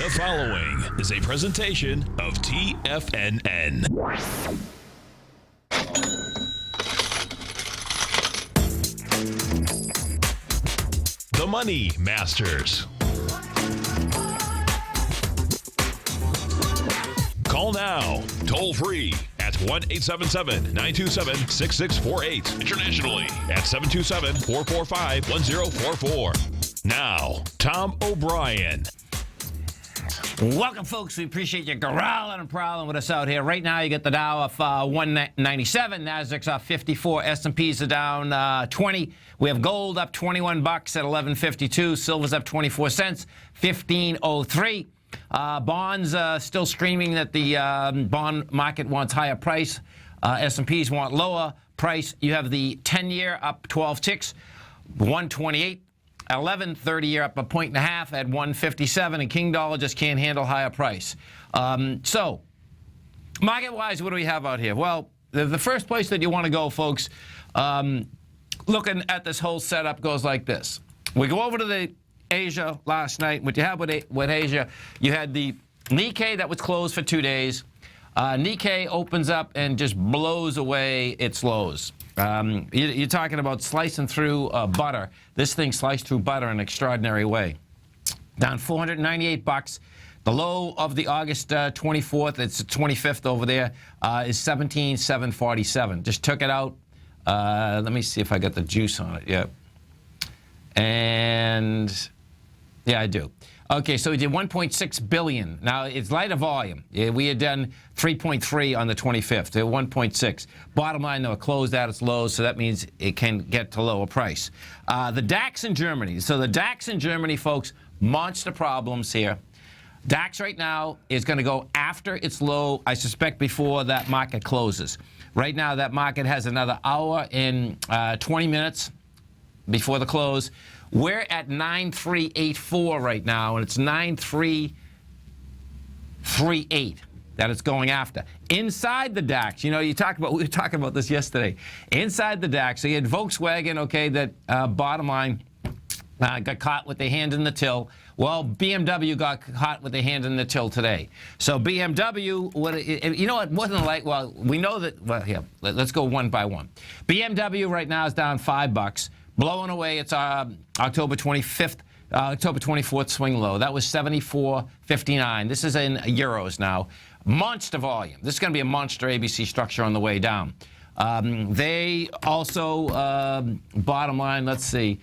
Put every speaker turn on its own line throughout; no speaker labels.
The following is a presentation of TFNN. The Money Masters. Call now, toll free at 1-877-927-6648. Internationally at 727-445-1044. Now, Tom O'Brien.
Welcome, folks. We appreciate you growling and prowling with us out here. Right now, you get the Dow off 197, Nasdaq's off 54, S&Ps are down 20. We have gold up 21 bucks at 11.52. Silver's up 24 cents, 15.03. Bonds still screaming that the bond market wants higher price. S&Ps want lower price. You have the 10-year up 12 ticks, 128. 11, 30-year up 1.5 at 157, and King Dollar just can't handle higher price. So, market-wise, what do we have out here? Well, the first place that you want to go, folks, looking at this whole setup goes like this. We go over to the Asia last night. What you have with Asia, you had the Nikkei that was closed for 2 days. Nikkei opens up and just blows away its lows. You're talking about slicing through butter. This thing sliced through butter in an extraordinary way. Down 498 bucks. The low of the August 24th, it's the 25th over there, is 17,747. Just took it out. Let me see if I got the juice on it. Yeah. And yeah, I do. Okay, so we did 1.6 billion. Now, it's lighter volume. We had done 3.3 on the 25th. They're 1.6. Bottom line, though, it closed at its lows, so that means it can get to lower price. The DAX in Germany. So the DAX in Germany, folks, monster problems here. DAX right now is going to go after its low, I suspect, before that market closes. Right now, that market has another hour and 20 minutes before the close. We're at 9,384 right now, and it's 9,338 that it's going after. Inside the DAX, you know, we were talking about this yesterday. Inside the DAX, so you had Volkswagen, okay, that bottom line got caught with their hand in the till. Well, BMW got caught with their hand in the till today. So BMW, you know what, wasn't like, well, we know that, well, here, let's go one by one. BMW right now is down $5. Blowing away, it's October 25th, October 24th swing low. That was 74.59. This is in euros now. Monster volume. This is going to be a monster ABC structure on the way down. They also, bottom line, let's see.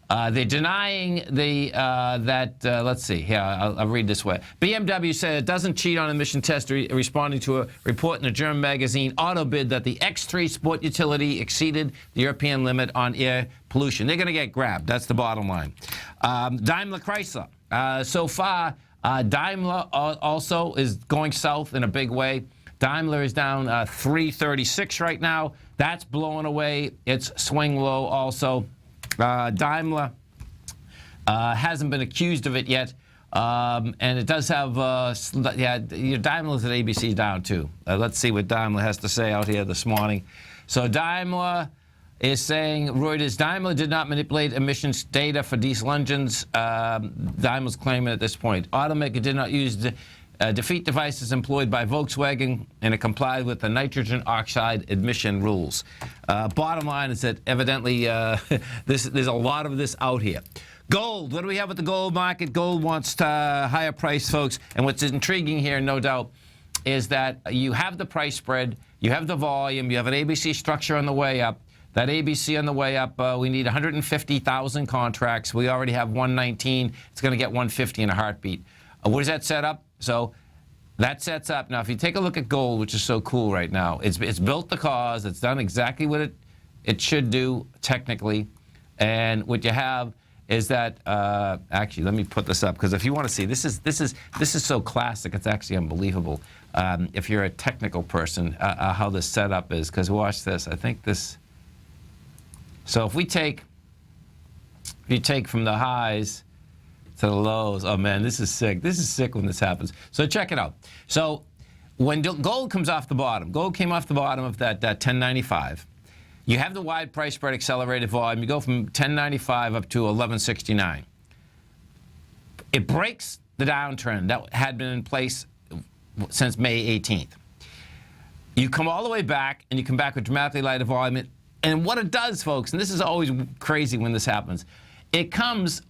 They're denying let's see, here, I'll read this way. BMW said it doesn't cheat on emission test, responding to a report in a German magazine, Autobid, that the X3 sport utility exceeded the European limit on air pollution. They're going to get grabbed. That's the bottom line. Daimler Chrysler. So far, Daimler also is going south in a big way. Daimler is down 336 right now. That's blowing away its swing low also. Daimler hasn't been accused of it yet, and it does have, Daimler's at ABC down too. Let's see what Daimler has to say out here this morning. So Daimler is saying, Reuters, Daimler did not manipulate emissions data for diesel engines. Daimler's claiming at this point. Automaker did not use defeat devices employed by Volkswagen, and it complied with the nitrogen oxide emission rules. Bottom line is that evidently there's a lot of this out here. Gold. What do we have with the gold market? Gold wants higher price, folks. And what's intriguing here, no doubt, is that you have the price spread, you have the volume, you have an ABC structure on the way up. That ABC on the way up, we need 150,000 contracts. We already have 119. It's going to get 150 in a heartbeat. What does that set up? So that sets up. Now, if you take a look at gold, which is so cool right now, it's built the cause. It's done exactly what it should do technically. And what you have is that actually, let me put this up, because if you want to see, this is so classic. It's actually unbelievable. If you're a technical person, how this setup is. Because watch this. I think this. So if you take from the highs to the lows. Oh, man, this is sick. This is sick when this happens. So check it out. So when gold comes off the bottom, gold came off the bottom of that 1095. You have the wide price spread accelerated volume. You go from 1095 up to 1169. It breaks the downtrend that had been in place since May 18th. You come all the way back, and you come back with dramatically lighter volume. And what it does, folks, and this is always crazy when this happens, it comes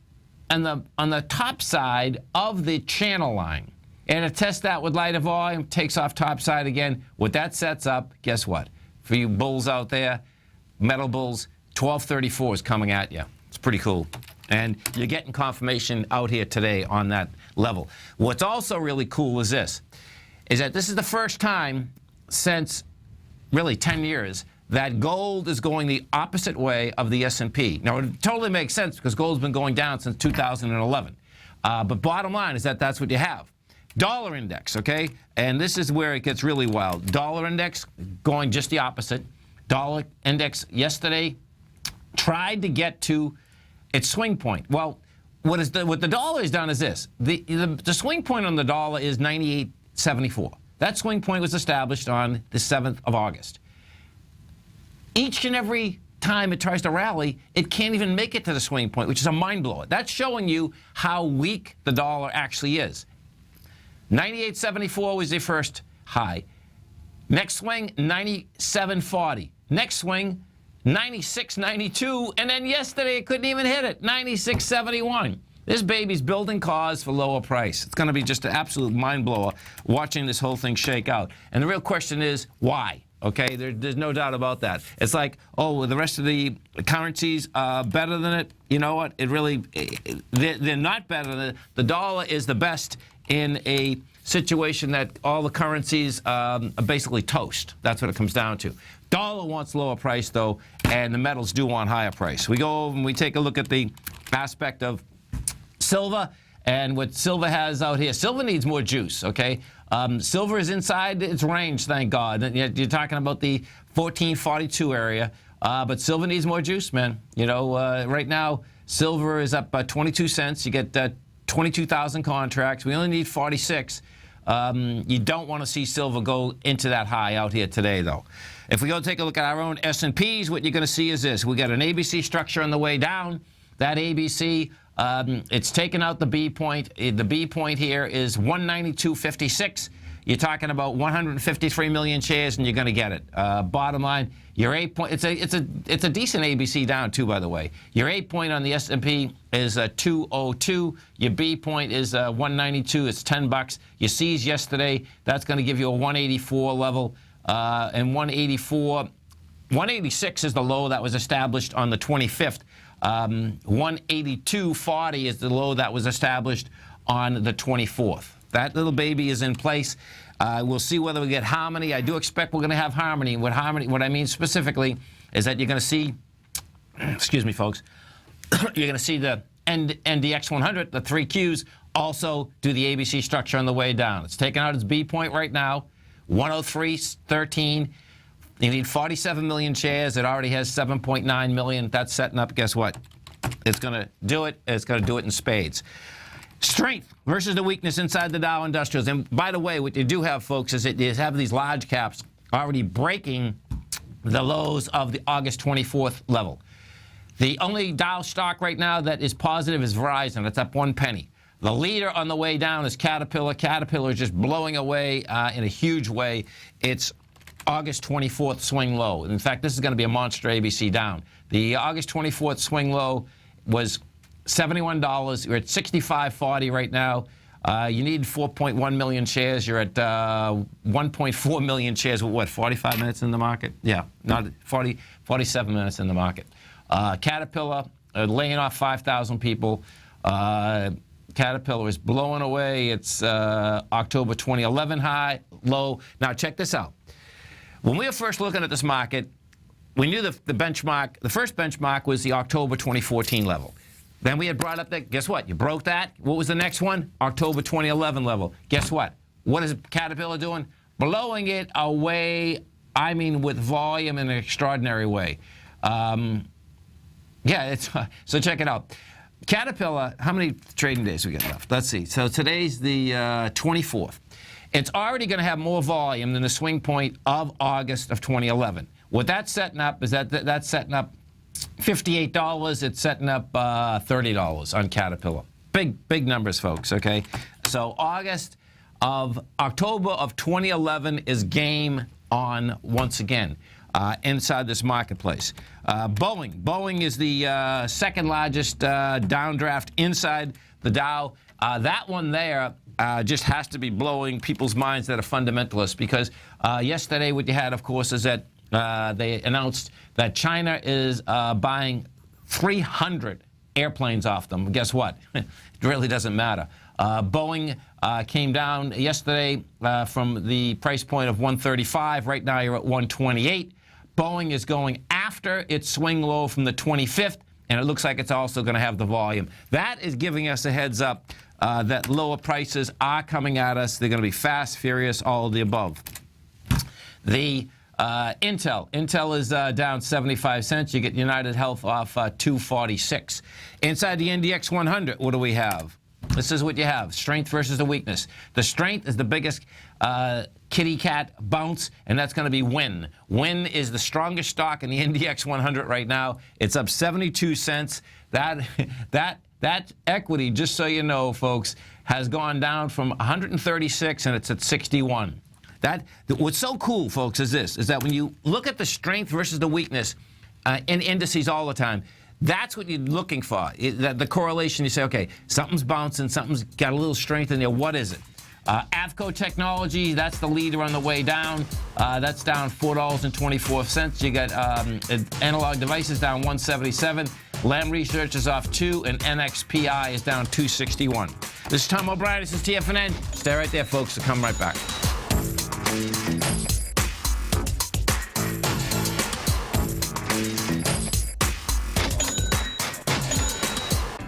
on the top side of the channel line. And it tests that with lighter volume, takes off top side again. What that sets up, guess what? For you bulls out there, metal bulls, 1234 is coming at you. It's pretty cool. And you're getting confirmation out here today on that level. What's also really cool is this, is that this is the first time since really 10 years that gold is going the opposite way of the S&P. Now, it totally makes sense because gold's been going down since 2011. But bottom line is that that's what you have. Dollar index, okay? And this is where it gets really wild. Dollar index going just the opposite. Dollar index yesterday tried to get to its swing point. Well, what the dollar has done is this. The swing point on the dollar is 98.74. That swing point was established on the 7th of August. Each and every time it tries to rally, it can't even make it to the swing point, which is a mind blower. That's showing you how weak the dollar actually is. 98.74 was the first high. Next swing, 97.40. Next swing, 96.92. And then yesterday, it couldn't even hit it, 96.71. This baby's building cause for lower price. It's going to be just an absolute mind blower watching this whole thing shake out. And the real question is, why? Okay, there's no doubt about that. It's like, oh, the rest of the currencies are better than it. You know what? They're not better. The dollar is the best in a situation that all the currencies are basically toast. That's what it comes down to. Dollar wants lower price, though, and the metals do want higher price. We go over and we take a look at the aspect of silver and what silver has out here. Silver needs more juice, okay? Silver is inside its range, thank God. You're talking about the 1442 area, but silver needs more juice, man. You know, right now, silver is up 22 cents. You get 22,000 contracts. We only need 46. You don't want to see silver go into that high out here today, though. If we go take a look at our own S&Ps, what you're going to see is this. We got an ABC structure on the way down. That ABC, it's taken out the B point. The B point here is 192.56. You're talking about 153 million shares, and you're going to get it. Bottom line, your 8 point. It's a decent ABC down too, by the way. Your 8 point on the S&P is 202. Your B point is 192. It's $10. Your C's yesterday. That's going to give you a 184 level, and 186 is the low that was established on the 25th. 182.40 is the low that was established on the 24th. That little baby is in place. We'll see whether we get harmony. I do expect we're going to have harmony. What I mean specifically is that you're going to see, excuse me, folks, you're going to see the NDX 100, the 3Qs, also do the ABC structure on the way down. It's taking out its B point right now, 103.13. You need 47 million shares. It already has 7.9 million. That's setting up, guess what? It's going to do it. It's going to do it in spades. Strength versus the weakness inside the Dow Industrials. And by the way, what you do have, folks, is that you have these large caps already breaking the lows of the August 24th level. The only Dow stock right now that is positive is Verizon. It's up 1 penny. The leader on the way down is Caterpillar. Caterpillar is just blowing away in a huge way. It's August 24th swing low. In fact, this is going to be a monster ABC down. The August 24th swing low was $71. You're at $65.40 right now. You need 4.1 million shares. You're at 1.4 million shares with what, 45 minutes in the market? Yeah, not 47 minutes in the market. Caterpillar laying off 5,000 people. Caterpillar is blowing away its October 2011 low. Now check this out. When we were first looking at this market, we knew the benchmark, the first benchmark was the October 2014 level. Then we had brought up that, guess what? You broke that. What was the next one? October 2011 level. Guess what? What is Caterpillar doing? Blowing it away, I mean, with volume in an extraordinary way. So check it out. Caterpillar, how many trading days we got left? Let's see. So today's the 24th. It's already going to have more volume than the swing point of August of 2011. What that's setting up is that's setting up $58. It's setting up $30 on Caterpillar. big numbers, folks, okay? So October of 2011 is game on once again inside this marketplace. Boeing is the second largest downdraft inside the Dow. That one there just has to be blowing people's minds that are fundamentalists, because yesterday what you had, of course, is that they announced that China is buying 300 airplanes off them. Guess what? It really doesn't matter. Boeing came down yesterday from the price point of 135. Right now you're at 128. Boeing is going after its swing low from the 25th, and it looks like it's also going to have the volume. That is giving us a heads up that lower prices are coming at us. They're going to be fast, furious, all of the above. The Intel is down 75 cents. You get United Health off 246. Inside the NDX 100, what do we have? This is what you have, strength versus the weakness. The strength is the biggest kitty cat bounce, and that's going to be Win. Win is the strongest stock in the NDX 100 right now. It's up 72 cents. That equity, just so you know, folks, has gone down from 136 and it's at 61. What's so cool, folks, is that when you look at the strength versus the weakness in indices all the time, that's what you're looking for. The correlation, you say, okay, something's bouncing, something's got a little strength in there. What is it? Avco Technology, that's the leader on the way down. That's down $4.24. You got Analog Devices down 177. Lam Research is off 2, and NXPI is down 261. This is Tom O'Brien. This is TFNN. Stay right there, folks. We'll come right back.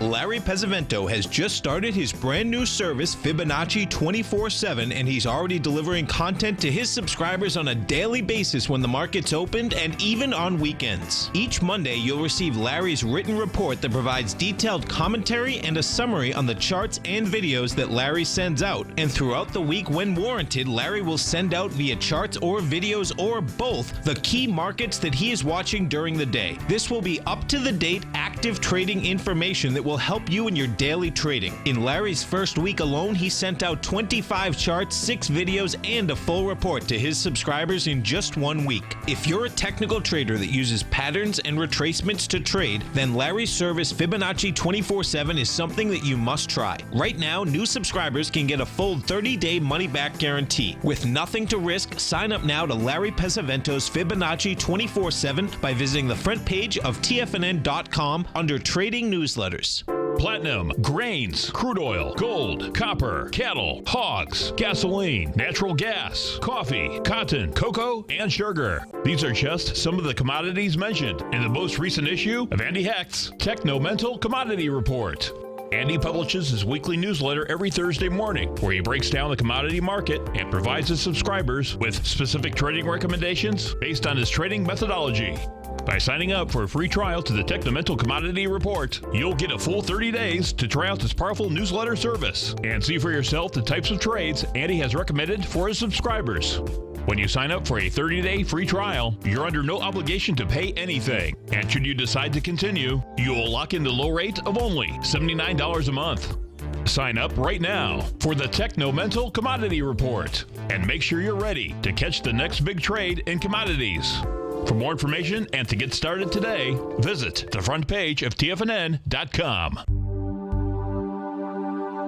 Larry Pesavento has just started his brand new service, Fibonacci 24/7, and he's already delivering content to his subscribers on a daily basis when the market's opened and even on weekends. Each Monday, you'll receive Larry's written report that provides detailed commentary and a summary on the charts and videos that Larry sends out. And throughout the week, when warranted, Larry will send out via charts or videos or both the key markets that he is watching during the day. This will be up-to-the-date, active trading information that will help you in your daily trading. In Larry's first week alone, he sent out 25 charts, 6 videos, and a full report to his subscribers in just 1 week. If you're a technical trader that uses patterns and retracements to trade, then Larry's service Fibonacci 24/7 is something that you must try. Right now, new subscribers can get a full 30-day money-back guarantee. With nothing to risk, sign up now to Larry Pesavento's Fibonacci 24/7 by visiting the front page of TFNN.com under Trading Newsletters.
Platinum, grains, crude oil, gold, copper, cattle, hogs, gasoline, natural gas, coffee, cotton, cocoa, and sugar. These are just some of the commodities mentioned in the most recent issue of Andy Hecht's Techno-Mental Commodity Report. Andy publishes his weekly newsletter every Thursday morning, where he breaks down the commodity market and provides his subscribers with specific trading recommendations based on his trading methodology. By signing up for a free trial to the Techno-Mental Commodity Report, you'll get a full 30 days to try out this powerful newsletter service and see for yourself the types of trades Andy has recommended for his subscribers. When you sign up for a 30-day free trial, you're under no obligation to pay anything. And should you decide to continue, you will lock in the low rate of only $79 a month. Sign up right now for the Techno-Mental Commodity Report and make sure you're ready to catch the next big trade in commodities. For more information and to get started today, visit the front page of TFNN.com.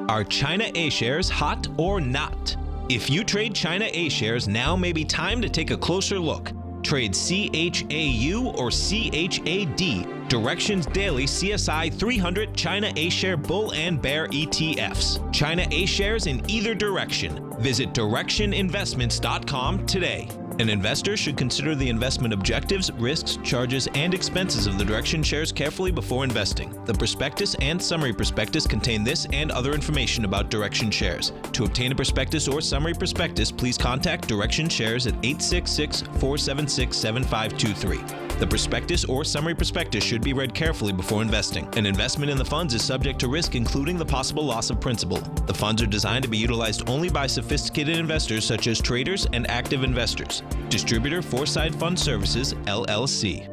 Are China A shares hot or not? If you trade China A shares, now may be time to take a closer look. Trade CHAU or CHAD, Directions Daily CSI 300 China A Share Bull and Bear ETFs. China A shares in either direction. Visit directioninvestments.com today. An investor should consider the investment objectives, risks, charges, and expenses of the Direction shares carefully before investing. The prospectus and summary prospectus contain this and other information about Direction shares. To obtain a prospectus or summary prospectus, please contact Direction shares at 866-476-7523. The prospectus or summary prospectus should be read carefully before investing. An investment in the funds is subject to risk, including the possible loss of principal. The funds are designed to be utilized only by sophisticated investors such as traders and active investors. Distributor Foreside Fund Services, LLC.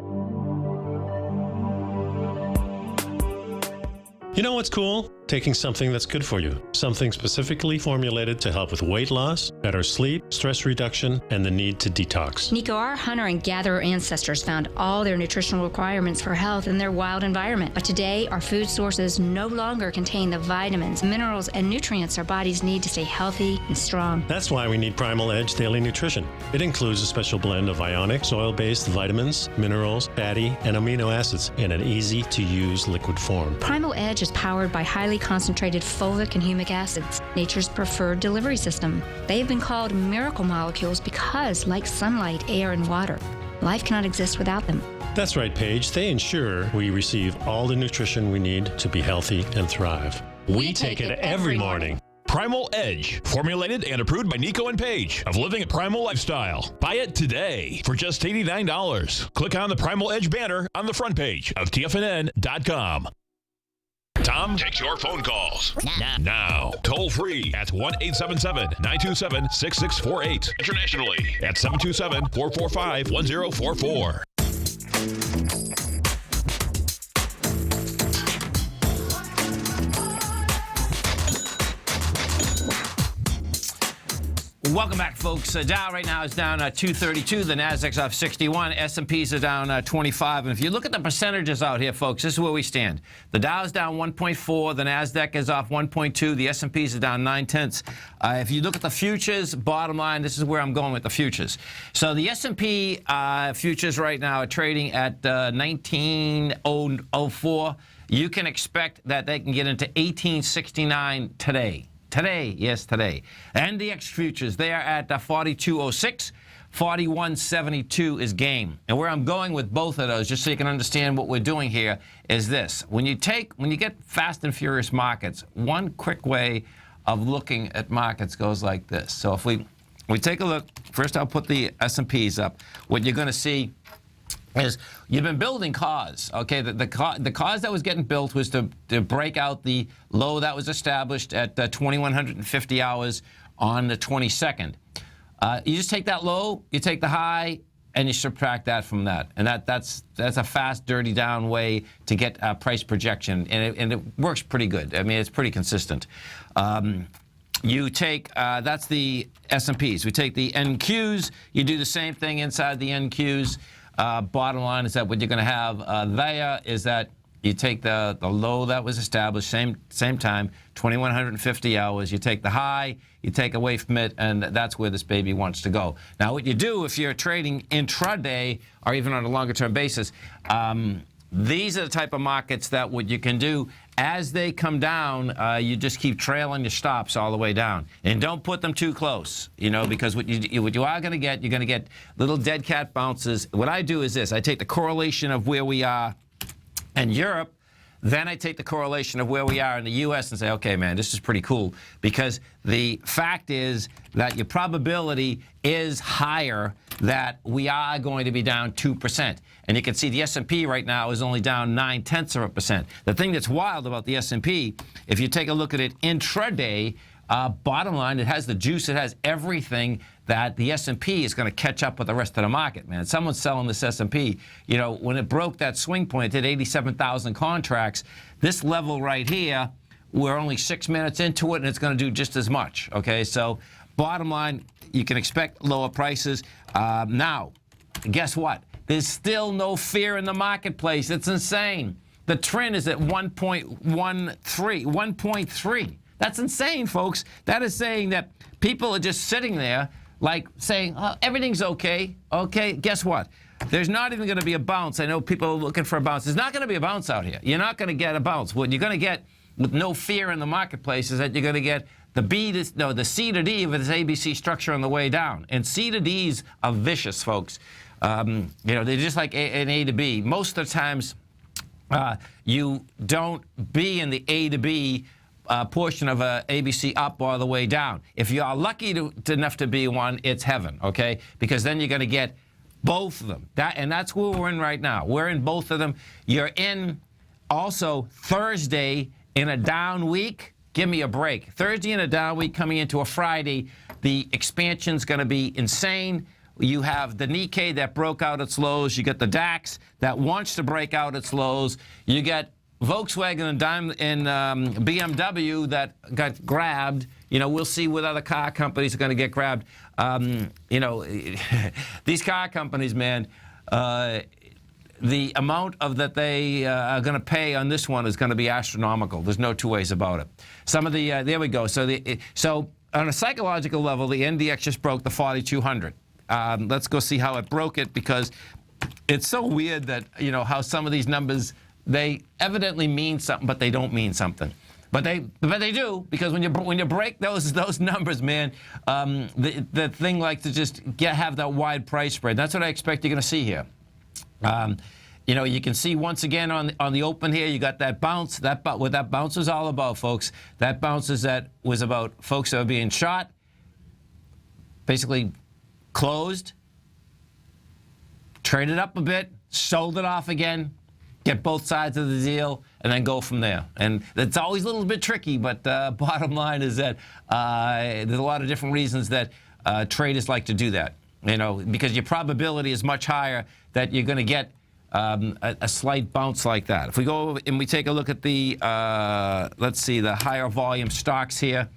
You know what's cool? taking something that's good for you, something specifically formulated to help with weight loss, better sleep, stress reduction, and the need to detox.
Nico, our hunter and gatherer ancestors found all their nutritional requirements for health in their wild environment. But today, our food sources no longer contain the vitamins, minerals, and nutrients our bodies need to stay healthy and strong.
That's why we need Primal Edge Daily Nutrition. It includes a special blend of ionic, soil-based vitamins, minerals, fatty, and amino acids in an easy-to-use liquid form.
Primal Edge is powered by highly concentrated fulvic and humic acids, nature's preferred delivery system. They've been called miracle molecules because, like sunlight, air, and water, life cannot exist without them.
That's right, Paige. They ensure we receive all the nutrition we need to be healthy and thrive. We take it every morning.
Primal Edge, formulated and approved by Nico and Paige of Living a Primal Lifestyle. Buy it today for just $89. Click on the Primal Edge banner on the front page of TFNN.com. Tom takes your phone calls now. Toll free at 1-877-927-6648. Internationally at 727-445-1044.
Welcome back, folks. Dow right now is down 232. The Nasdaq's off 61. S&Ps are down 25. And if you look at the percentages out here, folks, this is where we stand. The Dow's down 1.4. The Nasdaq is off 1.2. The S&Ps are down 0.9. If you look at the futures, bottom line, this is where I'm going with the futures. So the S&P futures right now are trading at 19.04. You can expect that they can get into 1869 today. Today, yes, today. And the X futures, they are at 42.06. 41.72 is game. And where I'm going with both of those, just so you can understand what we're doing here, is this. When you get fast and furious markets, one quick way of looking at markets goes like this. So if we take a look, first I'll put the S&Ps up. What you're going to see is you've been building cause, okay? The cause that was getting built was to break out the low that was established at 2,150 hours on the 22nd. You just take that low, you take the high, and you subtract that from that. And that's a fast, dirty down way to get a price projection, and it works pretty good. I mean, it's pretty consistent. You take, that's the S&Ps. We take the NQs, you do the same thing inside the NQs. Bottom line is that what you're going to have there is that you take the low that was established, same time, 2,150 hours. You take the high, you take away from it, and that's where this baby wants to go. Now, what you do if you're trading intraday or even on a longer-term basis, these are the type of markets that what you can do as they come down, you just keep trailing your stops all the way down. And don't put them too close, because what you are going to get, you're going to get little dead cat bounces. What I do is this. I take the correlation of where we are in Europe, then I take the correlation of where we are in the U.S. and say, okay, man, this is pretty cool. Because the fact is that your probability is higher that we are going to be down 2%. And you can see the S&P right now is only down 0.9%. The thing that's wild about the S&P, if you take a look at it intraday, bottom line, it has the juice, it has everything that the S&P is going to catch up with the rest of the market, man. Someone's selling this S&P. When it broke that swing point, it did 87,000 contracts. This level right here, we're only 6 minutes into it, and it's going to do just as much, okay? So bottom line, you can expect lower prices. Now, guess what? There's still no fear in the marketplace. It's insane. The trend is at 1.3. That's insane, folks. That is saying that people are just sitting there like saying, oh, everything's okay. Okay, guess what? There's not even going to be a bounce. I know people are looking for a bounce. There's not going to be a bounce out here. You're not going to get a bounce. What you're going to get with no fear in the marketplace is that you're going to get the C to D of this ABC structure on the way down. And C to Ds are vicious, folks. They're just like an A to B. Most of the times, you don't be in the A to B portion of a ABC up or the way down. If you are lucky enough to be one, it's heaven, okay? Because then you're going to get both of them. And that's where we're in right now. We're in both of them. You're in also Thursday in a down week. Give me a break. Thursday in a down week coming into a Friday, the expansion's going to be insane. You have the Nikkei that broke out its lows. You get the DAX that wants to break out its lows. You get Volkswagen and BMW that got grabbed. We'll see what other car companies are going to get grabbed. These car companies, man, the amount of that they are going to pay on this one is going to be astronomical. There's no two ways about it. Some of the there we go. So on a psychological level, the NDX just broke the 4,200. Let's go see how it broke it, because it's so weird that how some of these numbers, they evidently mean something, but they don't mean something. But they do, because when you break those numbers, man, the thing likes to just have that wide price spread. That's what I expect you're going to see here. You can see once again on the open here, you got that bounce. What that bounce was all about, folks. That bounce was about folks that were being shot, basically closed, traded up a bit, sold it off again, get both sides of the deal, and then go from there. And it's always a little bit tricky, but bottom line is that there's a lot of different reasons that traders like to do that. Because your probability is much higher that you're going to get a slight bounce like that. If we go over and we take a look at the, let's see, the higher volume stocks here,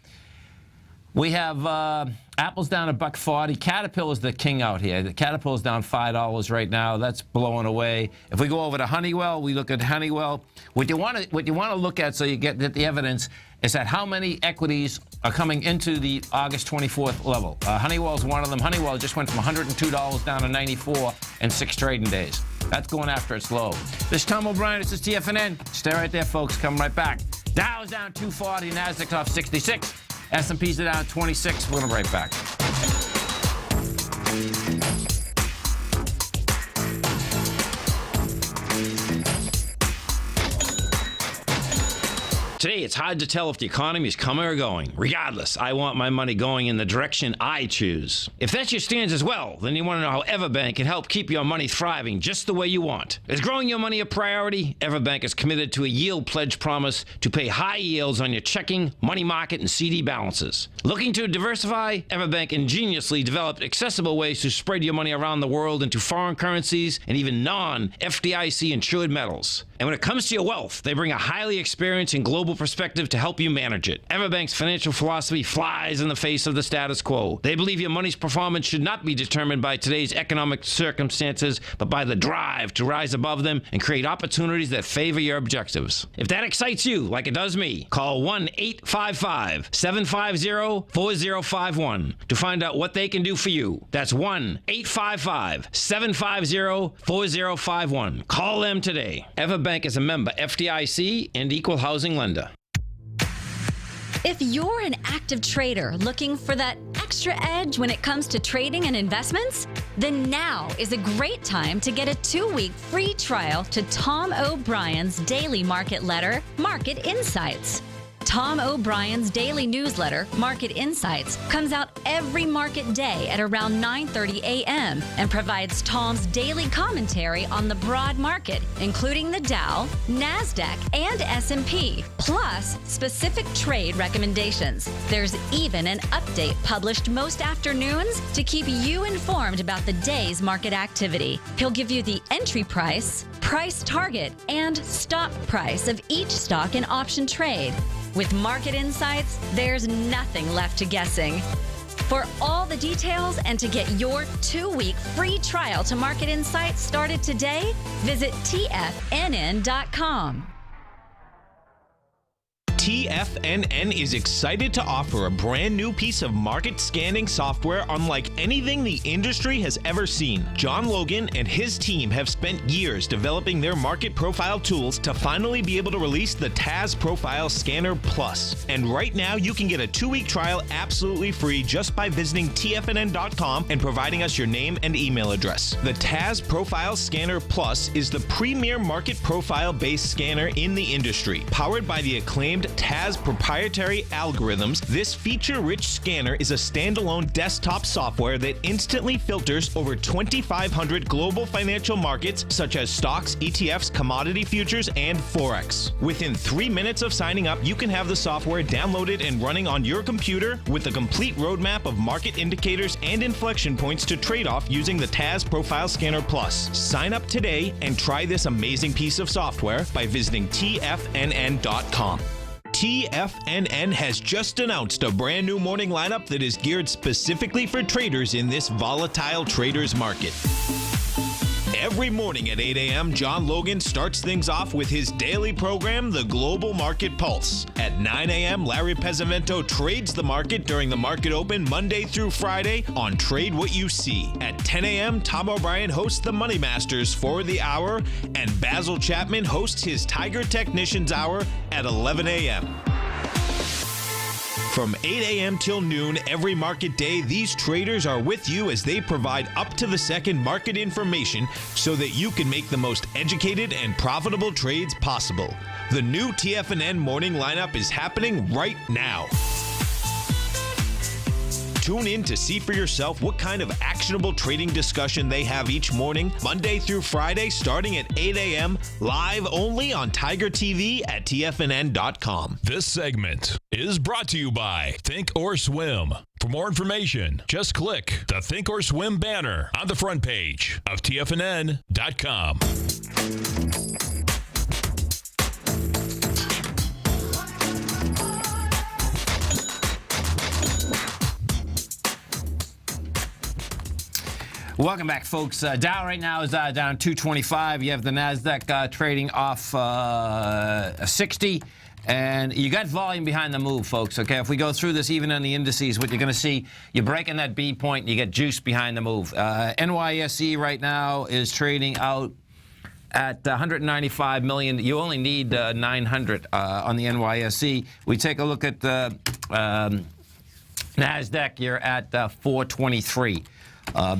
we have Apple's down $1.40. Caterpillar's the king out here. The Caterpillar's down $5 right now. That's blowing away. If we go over to Honeywell, we look at Honeywell. What you want to look at, so you get the evidence, is that how many equities are coming into the August 24th level. Honeywell's one of them. Honeywell just went from $102 down to $94 in 6 trading days. That's going after its low. This is Tom O'Brien. This is TFNN. Stay right there, folks. Coming right back. Dow's down 240. Nasdaq's off 66. S&P's are down 26. We're going to be right back.
Today, it's hard to tell if the economy is coming or going. Regardless, I want my money going in the direction I choose. If that's your stance as well, then you want to know how Everbank can help keep your money thriving just the way you want. Is growing your money a priority? Everbank is committed to a yield pledge promise to pay high yields on your checking, money market, and CD balances. Looking to diversify? Everbank ingeniously developed accessible ways to spread your money around the world into foreign currencies and even non-FDIC insured metals. And when it comes to your wealth, they bring a highly experienced and global perspective to help you manage it. Everbank's financial philosophy flies in the face of the status quo. They believe your money's performance should not be determined by today's economic circumstances, but by the drive to rise above them and create opportunities that favor your objectives. If that excites you, like it does me, call 1-855-750-4051 to find out what they can do for you. That's 1-855-750-4051. Call them today. Everbank is a member FDIC and equal housing lender.
If you're an active trader looking for that extra edge when it comes to trading and investments, then now is a great time to get a 2-week free trial to Tom O'Brien's daily market letter, Market Insights. Tom O'Brien's daily newsletter, Market Insights, comes out every market day at around 9:30 a.m. and provides Tom's daily commentary on the broad market, including the Dow, NASDAQ, and S&P, plus specific trade recommendations. There's even an update published most afternoons to keep you informed about the day's market activity. He'll give you the entry price, price target, and stop price of each stock and option trade. With Market Insights, there's nothing left to guessing. For all the details and to get your 2-week free trial to Market Insights started today, visit TFNN.com.
TFNN is excited to offer a brand new piece of market scanning software unlike anything the industry has ever seen. John Logan and his team have spent years developing their market profile tools to finally be able to release the TAS Profile Scanner Plus. And right now, you can get a 2-week trial absolutely free just by visiting TFNN.com and providing us your name and email address. The TAS Profile Scanner Plus is the premier market profile-based scanner in the industry, powered by the acclaimed TAS proprietary algorithms, this feature-rich scanner is a standalone desktop software that instantly filters over 2,500 global financial markets such as stocks, ETFs, commodity futures, and Forex. Within 3 minutes of signing up, you can have the software downloaded and running on your computer with a complete roadmap of market indicators and inflection points to trade off using the TAS Profile Scanner Plus. Sign up today and try this amazing piece of software by visiting TFNN.com. TFNN has just announced a brand new morning lineup that is geared specifically for traders in this volatile traders market. Every morning at 8 a.m., John Logan starts things off with his daily program, The Global Market Pulse. At 9 a.m., Larry Pesavento trades the market during the market open Monday through Friday on Trade What You See. At 10 a.m., Tom O'Brien hosts the Money Masters for the hour, and Basil Chapman hosts his Tiger Technicians Hour at 11 a.m. From 8 a.m. till noon every market day, these traders are with you as they provide up-to-the-second market information so that you can make the most educated and profitable trades possible. The new TFNN morning lineup is happening right now. Tune in to see for yourself what kind of actionable trading discussion they have each morning, Monday through Friday, starting at 8 a.m., live only on Tiger TV at TFNN.com.
This segment is brought to you by Think or Swim. For more information, just click the Think or Swim banner on the front page of TFNN.com.
Welcome back, folks. Dow right now is down 225. You have the NASDAQ trading off 60. And you got volume behind the move, folks, okay? If we go through this, even on the indices, what you're going to see, you're breaking that B point, and you get juice behind the move. NYSE right now is trading out at 195 million. You only need 900 on the NYSE. We take a look at the NASDAQ, you're at 423.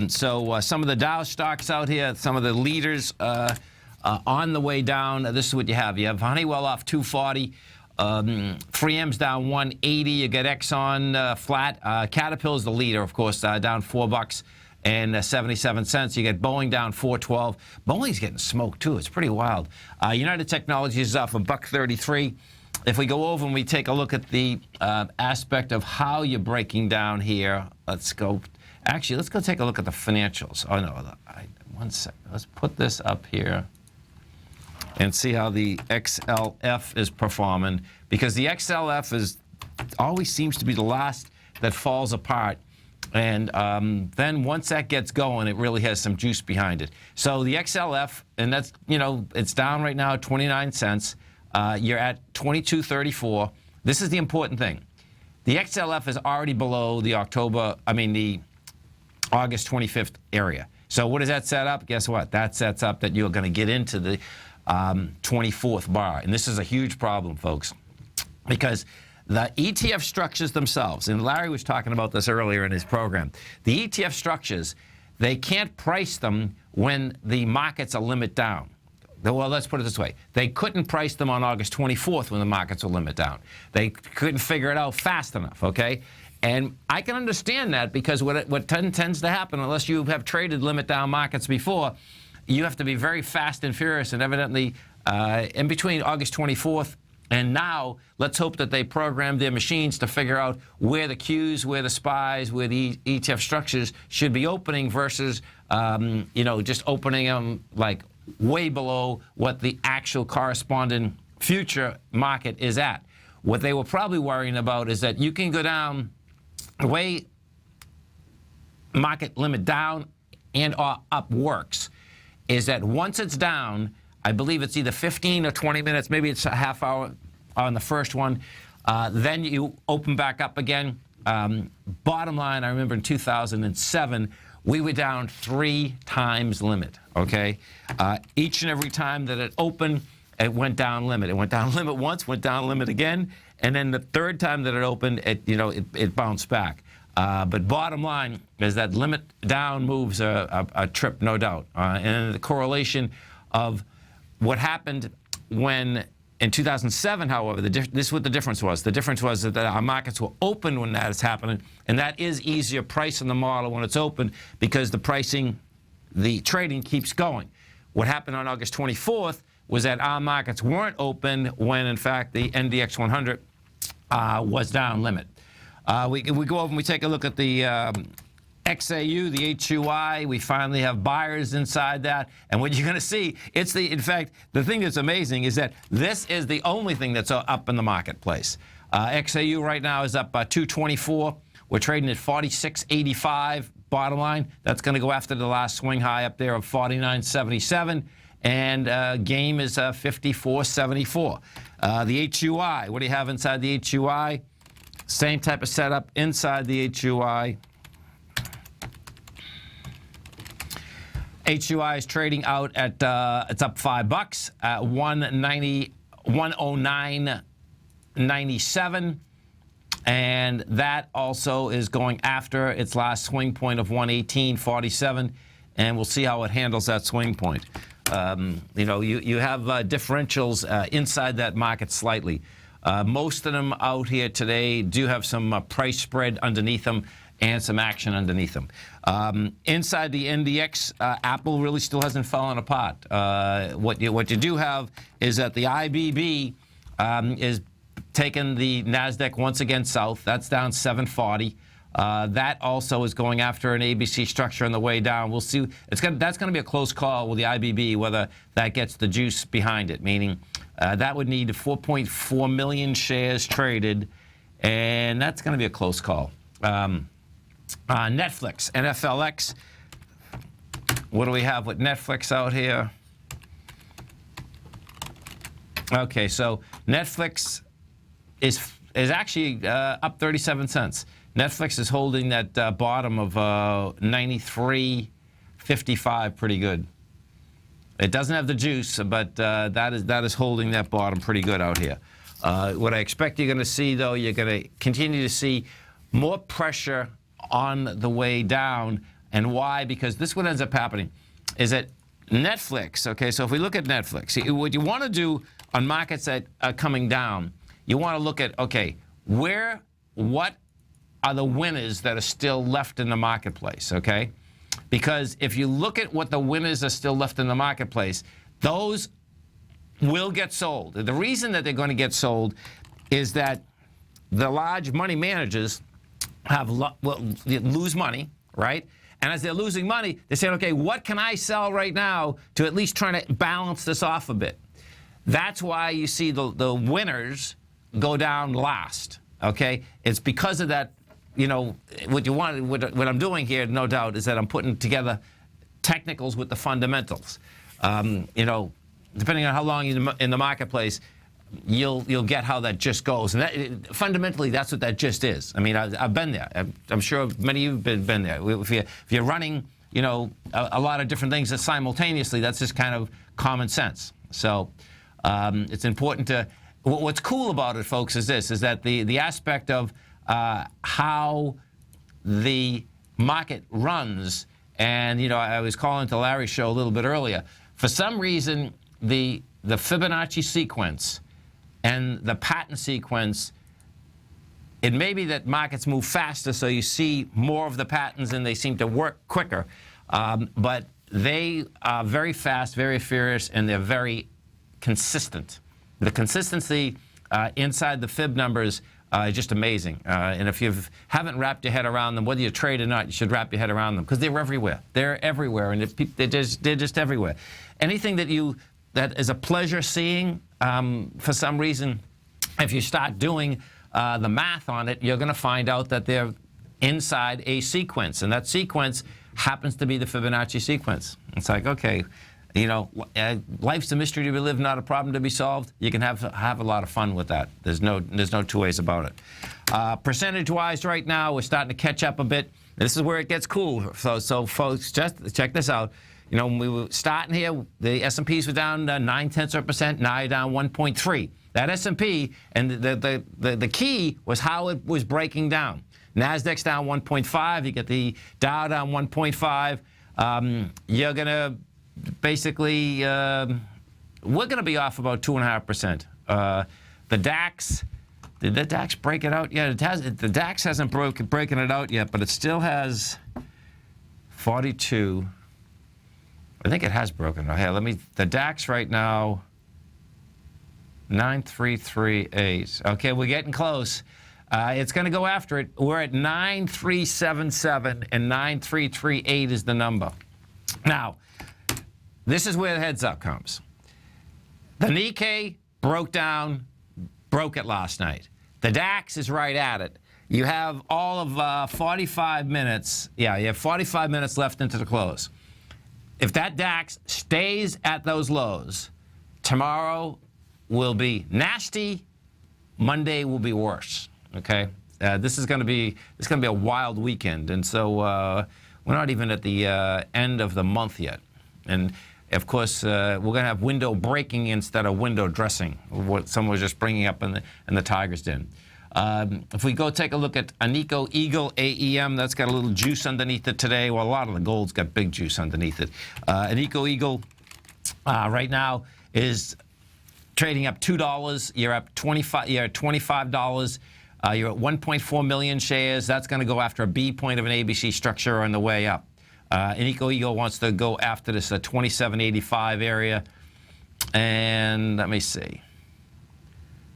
So some of the Dow stocks out here, some of the leaders on the way down. This is what you have. You have Honeywell off 240. 3M's down 180. You get Exxon flat. Caterpillar's the leader, of course, down $4 and 77 cents. You get Boeing down 412. Boeing's getting smoked, too. It's pretty wild. United Technologies is off $1.33. If we go over and we take a look at the aspect of how you're breaking down here, let's go. Actually, let's go take a look at the financials. Oh, no. One second. Let's put this up here and see how the XLF is performing. Because the XLF always seems to be the last that falls apart. And then once that gets going, it really has some juice behind it. So the XLF, and that's, it's down right now 29 cents. You're at 22.34. This is the important thing. The XLF is already below the August 25th area. So what does that set up? Guess what? That sets up that you're going to get into the 24th bar. And this is a huge problem, folks, because the ETF structures themselves, and Larry was talking about this earlier in his program, the ETF structures, they can't price them when the markets are limit down. Well, let's put it this way. They couldn't price them on August 24th when the markets were limit down. They couldn't figure it out fast enough, okay? And I can understand that because what tends to happen, unless you have traded limit down markets before, you have to be very fast and furious. And evidently, in between August 24th and now, let's hope that they programmed their machines to figure out where the Qs, where the SPYs, where the ETF structures should be opening versus, just opening them like way below what the actual corresponding future market is at. What they were probably worrying about is that you can go down. The way market limit down and or up works is that once it's down, I believe it's either 15 or 20 minutes, maybe it's a half hour on the first one, then you open back up again. Bottom line, I remember in 2007, we were down 3 times limit, okay? Each and every time that it opened, it went down limit. It went down limit once, went down limit again, and then the third time that it opened, it bounced back. But bottom line is that limit down moves a trip, no doubt. And the correlation of what happened when In 2007, however, this is what the difference was. The difference was that our markets were open when that is happening, and that is easier pricing the model when it's open because the pricing, the trading keeps going. What happened on August 24th was that our markets weren't open when, in fact, the NDX 100 was down limit. We go over and we take a look at the XAU, the HUI. We finally have buyers inside that. And what you're going to see, in fact, the thing that's amazing is that this is the only thing that's up in the marketplace. XAU right now is up 224. We're trading at 46.85. Bottom line, that's going to go after the last swing high up there of 49.77. And game is 54.74. The HUI, what do you have inside the HUI? Same type of setup inside the HUI. HUI is trading out at, it's up $5 at 109.97. And that also is going after its last swing point of 118.47. And we'll see how it handles that swing point. You know, you have differentials inside that market slightly. Most of them out here today do have some price spread underneath them and some action underneath them. Inside the NDX, Apple really still hasn't fallen apart. What you do have is that the IBB is taking the NASDAQ once again south. That's down 740. That also is going after an ABC structure on the way down. We'll see. That's going to be a close call with the IBB, whether that gets the juice behind it, meaning that would need 4.4 million shares traded, and that's going to be a close call. Netflix, NFLX. What do we have with Netflix out here? Okay, so Netflix is actually up 37 cents. Netflix is holding that bottom of 93.55 pretty good. It doesn't have the juice, but that is holding that bottom pretty good out here. What I expect you're going to see, though, you're going to continue to see more pressure on the way down. And why? Because this is what ends up happening, is that Netflix, okay, so if we look at Netflix, what you want to do on markets that are coming down, you want to look at, okay, what are the winners that are still left in the marketplace, okay? Because if you look at what the winners are still left in the marketplace, those will get sold. The reason that they're going to get sold is that the large money managers lose money, right? And as they're losing money, they're saying, okay, what can I sell right now to at least try to balance this off a bit? That's why you see the winners go down last, okay? It's because of that, you know, what I'm doing here, no doubt, is that I'm putting together technicals with the fundamentals. You know, depending on how long you're in the marketplace, you'll get how that just goes. And that, fundamentally, that's what that just is. I mean, I've been there. I'm sure many of you have been there. If you're running, you know, a lot of different things simultaneously, that's just kind of common sense. So it's important to, what's cool about it, folks, is this, is that the aspect of how the market runs, and, you know, I was calling to Larry's show a little bit earlier. For some reason, the Fibonacci sequence and the pattern sequence, it may be that markets move faster, so you see more of the patterns and they seem to work quicker. But they are very fast, very furious, and they're very consistent. The consistency inside the fib numbers is just amazing. And if you haven't wrapped your head around them, whether you trade or not, you should wrap your head around them, because they're everywhere. They're everywhere, and they're just everywhere. Anything that is a pleasure seeing, for some reason, if you start doing the math on it, you're going to find out that they're inside a sequence, and that sequence happens to be the Fibonacci sequence. It's like, okay, you know, life's a mystery to be lived, not a problem to be solved. You can have a lot of fun with that. There's no two ways about it. Percentage-wise, right now, we're starting to catch up a bit. This is where it gets cool. So folks, just check this out. You know, when we were starting here, the S&Ps were down 0.9%. Now you're down 1.3. That S&P, and the key was how it was breaking down. NASDAQ's down 1.5. You get the Dow down 1.5. You're going to basically, we're going to be off about 2.5%. The DAX, did the DAX break it out? Yeah, it has. The DAX hasn't breaking it out yet, but it still has 42. I think it has broken it. Here, the DAX right now, 9338. Okay, we're getting close. It's going to go after it. We're at 9377, and 9338 is the number. Now, this is where the heads up comes. The Nikkei broke it last night. The DAX is right at it. You have all of 45 minutes. Yeah, you have 45 minutes left into the close. If that DAX stays at those lows, tomorrow will be nasty. Monday will be worse. Okay, this is going to be a wild weekend, and so we're not even at the end of the month yet. And of course, we're going to have window breaking instead of window dressing, what someone was just bringing up in the Tigers Den. If we go take a look at Anico Eagle AEM, that's got a little juice underneath it today. Well, a lot of the gold's got big juice underneath it. Anico Eagle right now is trading up $2. You're up 25. You're at $25. You're at 1.4 million shares. That's going to go after a B point of an ABC structure on the way up. Anico Eagle wants to go after this 2785 area. And let me see.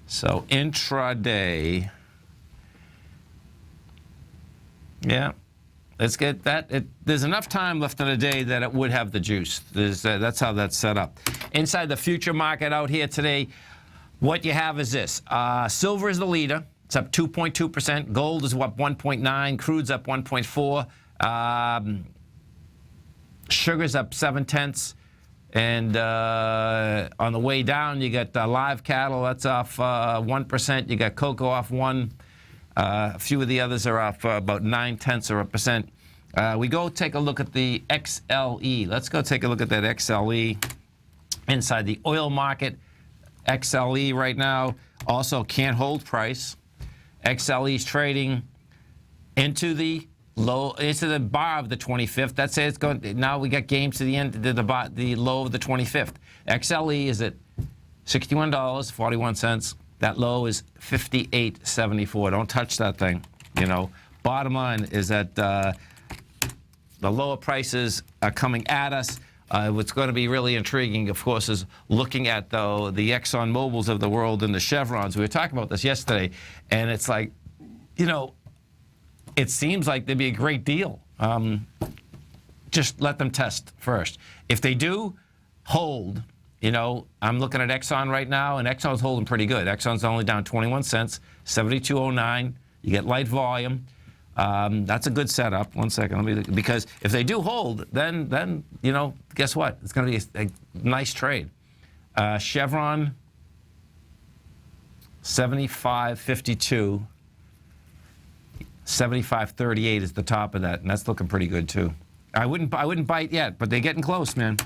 So intraday, yeah, let's get that. There's enough time left in the day that it would have the juice. That's how that's set up. Inside the future market out here today, what you have is this. Silver is the leader. It's up 2.2%. Gold is up 1.9. Crude's up 1.4. Sugar's up 0.7. And on the way down, you got live cattle. That's off 1%. You got cocoa off 1%. A few of the others are off about 0.9%. We go take a look at the XLE. Let's go take a look at that XLE inside the oil market. XLE right now also can't hold price. XLE is trading into the bar of the 25th. That's it. It's going. Now we got games to the end, to the low of the 25th. XLE is at $61.41. That low is $58.74. Don't touch that thing. You know. Bottom line is that the lower prices are coming at us. What's going to be really intriguing, of course, is looking at the Exxon Mobils of the world and the Chevrons. We were talking about this yesterday, and it's like, you know, it seems like there'd be a great deal. Just let them test first. If they do hold, you know, I'm looking at Exxon right now, and Exxon's holding pretty good. Exxon's only down 21 cents, 72.09. You get light volume. That's a good setup. One second, because if they do hold, then you know, guess what? It's going to be a nice trade. Chevron, 75.52. 75.38 is the top of that, and that's looking pretty good too. I wouldn't bite yet, but they're getting close, man.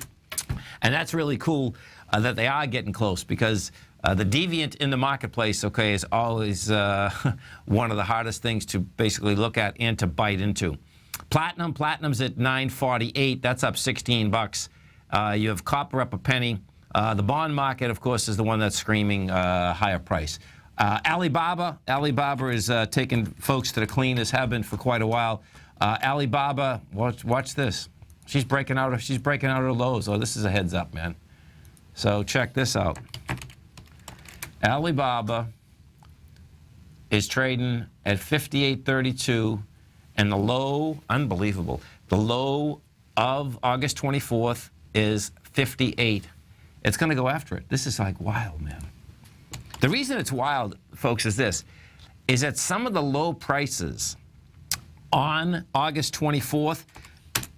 And that's really cool that they are getting close, because the deviant in the marketplace, okay, is always one of the hardest things to basically look at and to bite into. Platinum's at $9.48. That's up 16 bucks. You have copper up a penny. The bond market, of course, is the one that's screaming higher price. Alibaba is taking folks to the clean, as have been for quite a while. Alibaba, watch this. She's breaking out her lows. Oh, this is a heads up, man. So check this out. Alibaba is trading at 58.32, and the low, unbelievable, the low of August 24th is 58. It's going to go after it. This is like wild, man. The reason it's wild, folks, is this, is that some of the low prices on August 24th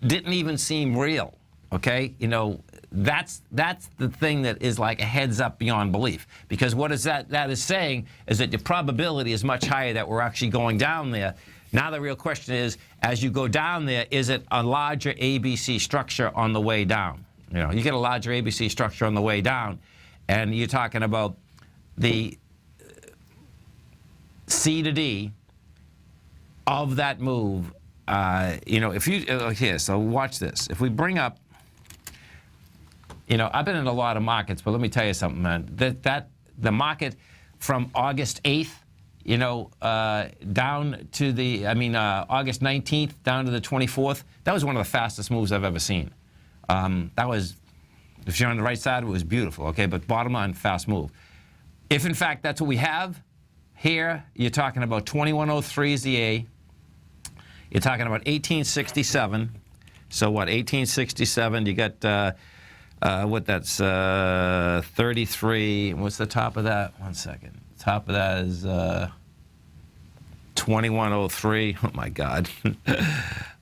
didn't even seem real, okay? You know, that's the thing that is like a heads up beyond belief. Because what is that is saying is that the probability is much higher that we're actually going down there. Now the real question is, as you go down there, is it a larger ABC structure on the way down? You know, you get a larger ABC structure on the way down, and you're talking about the C to D of that move. You know, if you here, so watch this. If we bring up, you know, I've been in a lot of markets, but let me tell you something, man. the market from August 8th, down to the, August 19th down to the 24th, that was one of the fastest moves I've ever seen. That was, if you're on the right side, it was beautiful, okay? But bottom line, fast move. If, in fact, that's what we have here, you're talking about 2103 is the A. You're talking about 1867. So what, 1867, you got, that's 33. What's the top of that? One second. The top of that is 2103. Oh, my God.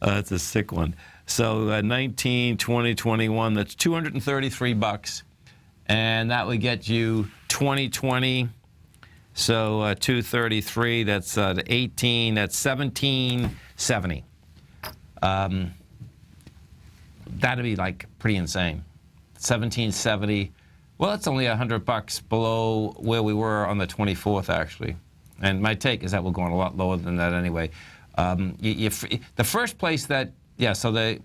That's a sick one. So 19, 20, 21, that's $233. And that would get you 2020. So 233, that's 18, that's 1770. That'd be like pretty insane. 1770. Well, that's only $100 below where we were on the 24th, actually. And my take is that we're going a lot lower than that anyway. The first place that, the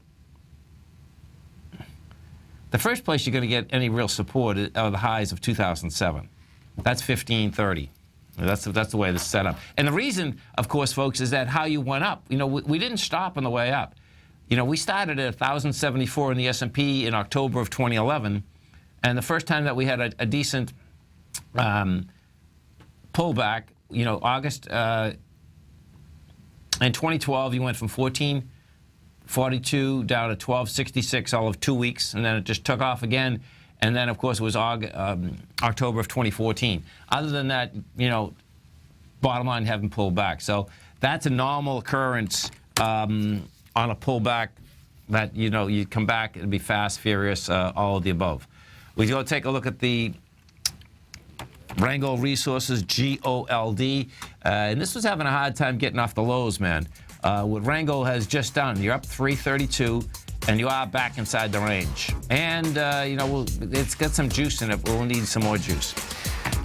first place you're going to get any real support are the highs of 2007. That's 1530. That's the way this is set up. And the reason, of course, folks, is that how you went up. We didn't stop on the way up. We started at 1,074 in the S&P in October of 2011, and the first time that we had a decent pullback, August in 2012, you went from 1442 down to 1266 all of 2 weeks, and then it just took off again. And then, of course, it was October of 2014. Other than that, bottom line, haven't pulled back. So that's a normal occurrence on a pullback that, you come back, it'll be fast, furious, all of the above. We go take a look at the Rangel Resources, GOLD. And this was having a hard time getting off the lows, man. What Rangel has just done, you're up 332. And you are back inside the range. And, it's got some juice in it, but we'll need some more juice.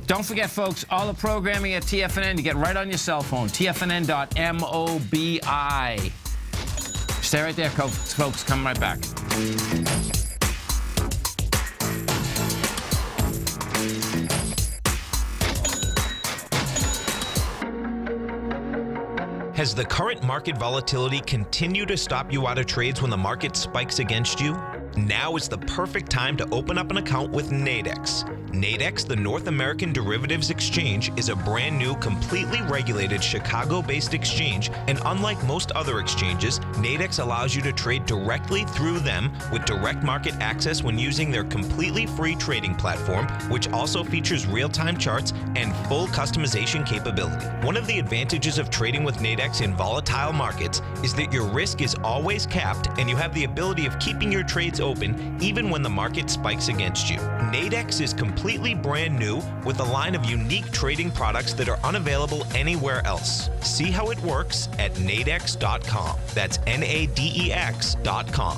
Don't forget, folks, all the programming at TFNN, you get right on your cell phone, tfnn.mobi. Stay right there, folks. Come right back.
Has the current market volatility continued to stop you out of trades when the market spikes against you? Now is the perfect time to open up an account with Nadex. Nadex, the North American Derivatives Exchange, is a brand new, completely regulated Chicago-based exchange, and unlike most other exchanges, Nadex allows you to trade directly through them with direct market access when using their completely free trading platform, which also features real-time charts and full customization capability. One of the advantages of trading with Nadex in volatile markets is that your risk is always capped and you have the ability of keeping your trades open even when the market spikes against you. Nadex is completely brand new with a line of unique trading products that are unavailable anywhere else. See how it works at nadex.com. That's NADEX.com.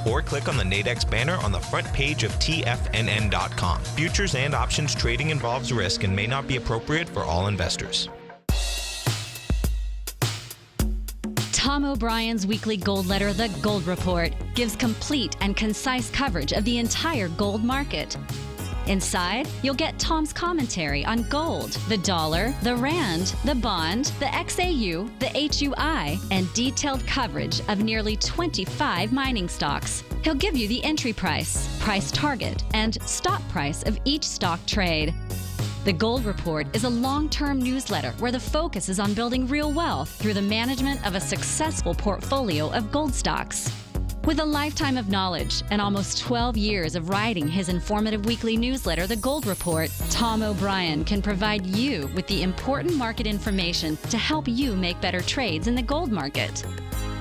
Or click on the Nadex banner on the front page of TFNN.com. Futures and options trading involves risk and may not be appropriate for all investors.
Tom O'Brien's weekly gold letter, The Gold Report, gives complete and concise coverage of the entire gold market. Inside, you'll get Tom's commentary on gold, the dollar, the rand, the bond, the XAU, the HUI, and detailed coverage of nearly 25 mining stocks. He'll give you the entry price, price target, and stop price of each stock trade. The Gold Report is a long-term newsletter where the focus is on building real wealth through the management of a successful portfolio of gold stocks. With a lifetime of knowledge and almost 12 years of writing his informative weekly newsletter, The Gold Report, Tom O'Brien can provide you with the important market information to help you make better trades in the gold market.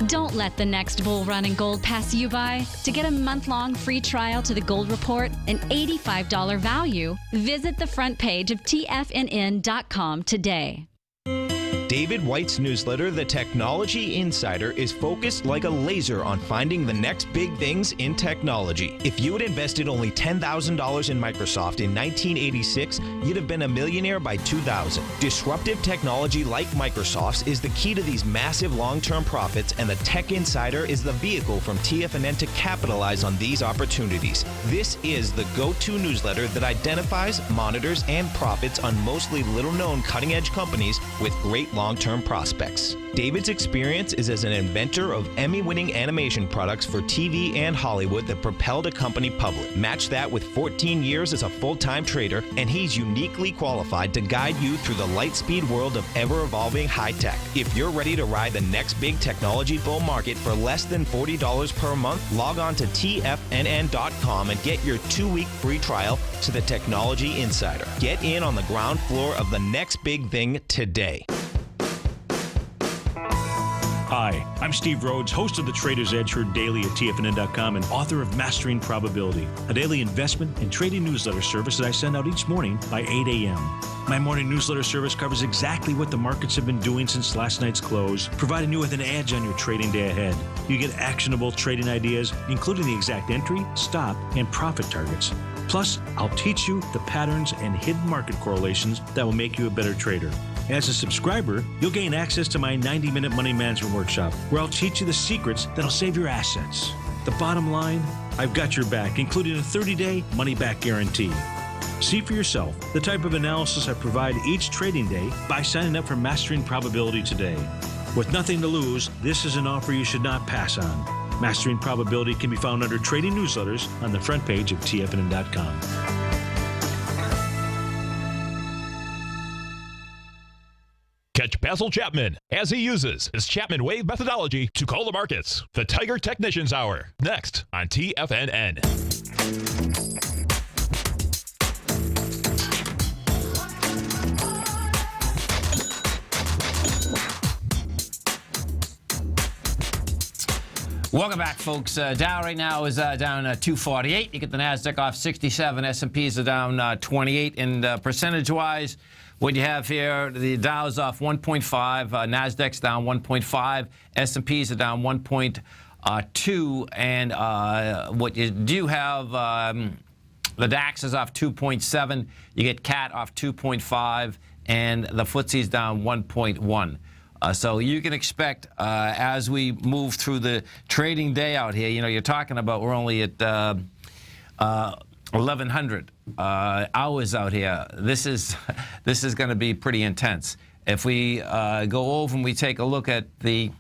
Don't let the next bull run in gold pass you by. To get a month-long free trial to The Gold Report, an $85 value, visit the front page of TFNN.com today.
David White's newsletter, The Technology Insider, is focused like a laser on finding the next big things in technology. If you had invested only $10,000 in Microsoft in 1986, you'd have been a millionaire by 2000. Disruptive technology like Microsoft's is the key to these massive long-term profits, and the Tech Insider is the vehicle from TFNN to capitalize on these opportunities. This is the go-to newsletter that identifies, monitors, and profits on mostly little-known cutting-edge companies with great long-term prospects. David's experience is as an inventor of Emmy-winning animation products for TV and Hollywood that propelled a company public. Match that with 14 years as a full-time trader, and he's uniquely qualified to guide you through the light-speed world of ever-evolving high-tech. If you're ready to ride the next big technology bull market for less than $40 per month, log on to TFNN.com and get your 2-week free trial to the Technology Insider. Get in on the ground floor of the next big thing today.
Hi, I'm Steve Rhodes, host of the Trader's Edge heard daily at TFNN.com and author of Mastering Probability, a daily investment and trading newsletter service that I send out each morning by 8 a.m. My morning newsletter service covers exactly what the markets have been doing since last night's close, providing you with an edge on your trading day ahead. You get actionable trading ideas, including the exact entry, stop, and profit targets. Plus, I'll teach you the patterns and hidden market correlations that will make you a better trader. As a subscriber, you'll gain access to my 90-minute money management workshop, where I'll teach you the secrets that'll save your assets. The bottom line, I've got your back, including a 30-day money-back guarantee. See for yourself the type of analysis I provide each trading day by signing up for Mastering Probability today. With nothing to lose, this is an offer you should not pass on. Mastering Probability can be found under Trading Newsletters on the front page of TFNN.com.
Catch Basil Chapman as he uses his Chapman Wave methodology to call the markets. The Tiger Technicians Hour, next on TFNN.
Welcome back, folks. Dow right now is down 248. You get the NASDAQ off 67. S&Ps are down 28. And percentage-wise, what you have here, the Dow's off 1.5, NASDAQ's down 1.5, S&Ps are down 1.2, and what you do have, the DAX is off 2.7, you get CAT off 2.5, and the FTSE's down 1.1. So you can expect, as we move through the trading day out here, you know, you're talking about we're only at 1,100 hours out here. This is going to be pretty intense. If we go over and we take a look at the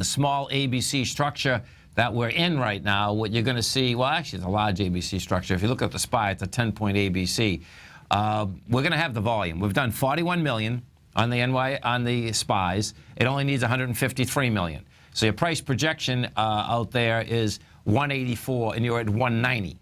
small ABC structure that we're in right now, what you're going to see, well, actually, it's a large ABC structure. If you look at the SPY, it's a 10-point ABC. We're going to have the volume. We've done 41 million on the SPYs. It only needs 153 million. So your price projection out there is 184, and you're at 190.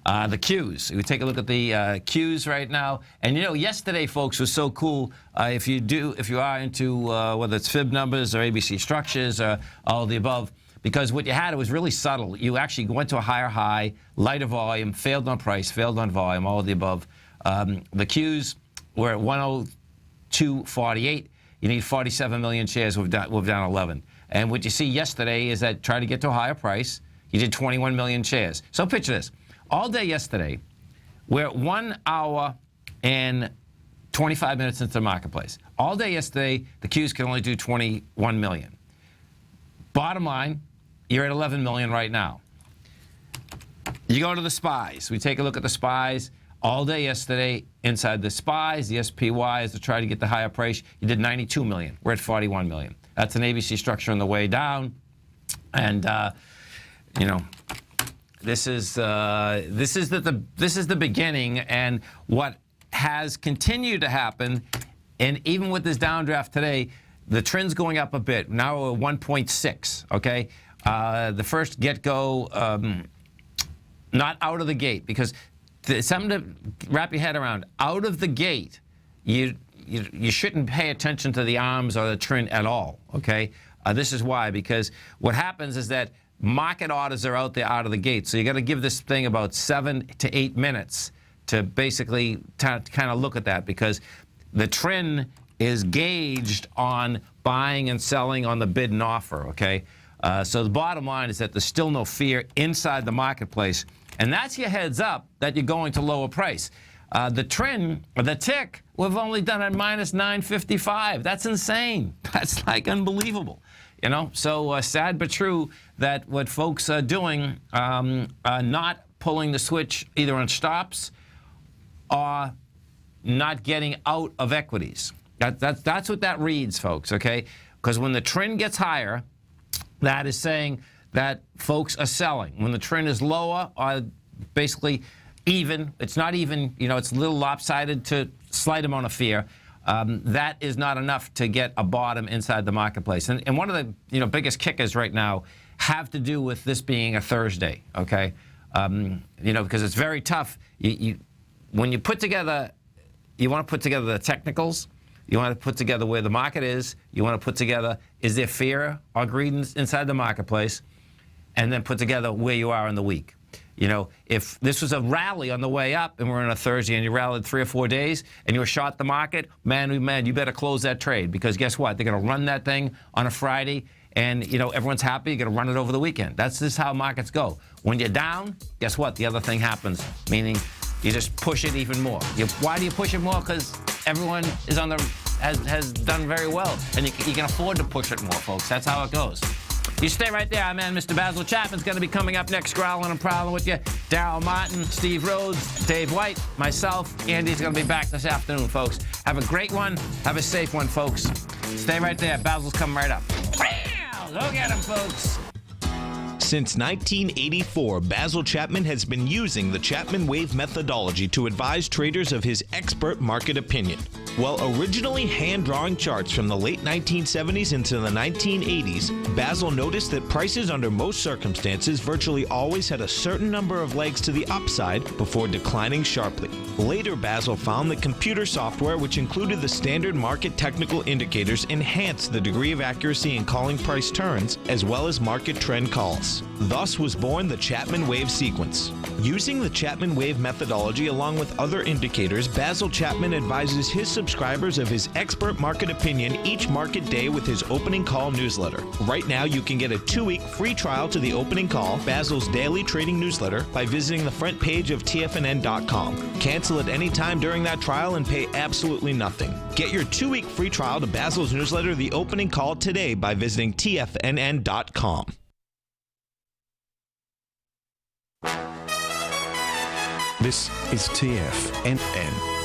The Qs. We take a look at the Qs right now, and you know, yesterday, folks, was so cool. If you are into whether it's fib numbers or ABC structures or all of the above, because what you had, it was really subtle. You actually went to a higher high, lighter volume, failed on price, failed on volume, all of the above. The Qs were at 102.48. You need 47 million shares. We've done 11. And what you see yesterday is that try to get to a higher price. You did 21 million shares. So picture this. All day yesterday, we're at 1 hour and 25 minutes into the marketplace. All day yesterday, the Qs can only do 21 million. Bottom line, you're at 11 million right now. You go to the SPYs. We take a look at the SPYs. All day yesterday, inside the SPYs, the SPYs, to try to get the higher price, you did 92 million. We're at 41 million. That's an ABC structure on the way down. And, you know, this is the beginning, and what has continued to happen, and even with this downdraft today, the trend's going up a bit. Now we're 1.6. Okay, the first get-go, not out of the gate, because something to wrap your head around. Out of the gate, you shouldn't pay attention to the arms or the trend at all. Okay, this is why, because what happens is that market orders are out there out of the gate. So you got to give this thing about 7 to 8 minutes to basically kind of look at that, because the trend is gauged on buying and selling on the bid and offer, okay? So the bottom line is that there's still no fear inside the marketplace, and that's your heads up that you're going to lower price. The trend, the tick, we've only done at minus 955. That's insane. That's like unbelievable. You know, so sad but true that what folks are doing, not pulling the switch either on stops or not getting out of equities. That's what that reads, folks, okay? Because when the trend gets higher, that is saying that folks are selling. When the trend is lower or basically even, it's not even, you know, it's a little lopsided to slight amount of fear, that is not enough to get a bottom inside the marketplace. And one of the, you know, biggest kickers right now have to do with this being a Thursday, okay? You know, because it's very tough. When you put together, you want to put together the technicals, you want to put together where the market is, you want to put together, is there fear or greed inside the marketplace, and then put together where you are in the week. You know, if this was a rally on the way up and we're on a Thursday and you rallied 3 or 4 days and you were short the market, man, you better close that trade, because guess what? They're going to run that thing on a Friday and, you know, everyone's happy. You're going to run it over the weekend. That's just how markets go. When you're down, guess what? The other thing happens, meaning you just push it even more. Why do you push it more? Because everyone is on the has done very well, and you can afford to push it more, folks. That's how it goes. You stay right there, man. Mr. Basil Chapman's going to be coming up next, growling and prowling with you. Darryl Martin, Steve Rhodes, Dave White, myself, Andy's going to be back this afternoon, folks. Have a great one. Have a safe one, folks. Stay right there. Basil's coming right up. Go get him, folks.
Since 1984, Basil Chapman has been using the Chapman Wave methodology to advise traders of his expert market opinion. While originally hand-drawing charts from the late 1970s into the 1980s, Basil noticed that prices under most circumstances virtually always had a certain number of legs to the upside before declining sharply. Later, Basil found that computer software, which included the standard market technical indicators, enhanced the degree of accuracy in calling price turns, as well as market trend calls. Thus was born the Chapman Wave sequence. Using the Chapman Wave methodology along with other indicators, Basil Chapman advises his subscribers of his expert market opinion each market day with his opening call newsletter. Right now, you can get a 2-week free trial to the opening call, Basil's daily trading newsletter, by visiting the front page of TFNN.com. Cancel at any time during that trial and pay absolutely nothing. Get your 2-week free trial to Basil's newsletter, The Opening Call, today by visiting TFNN.com.
This is TFNN.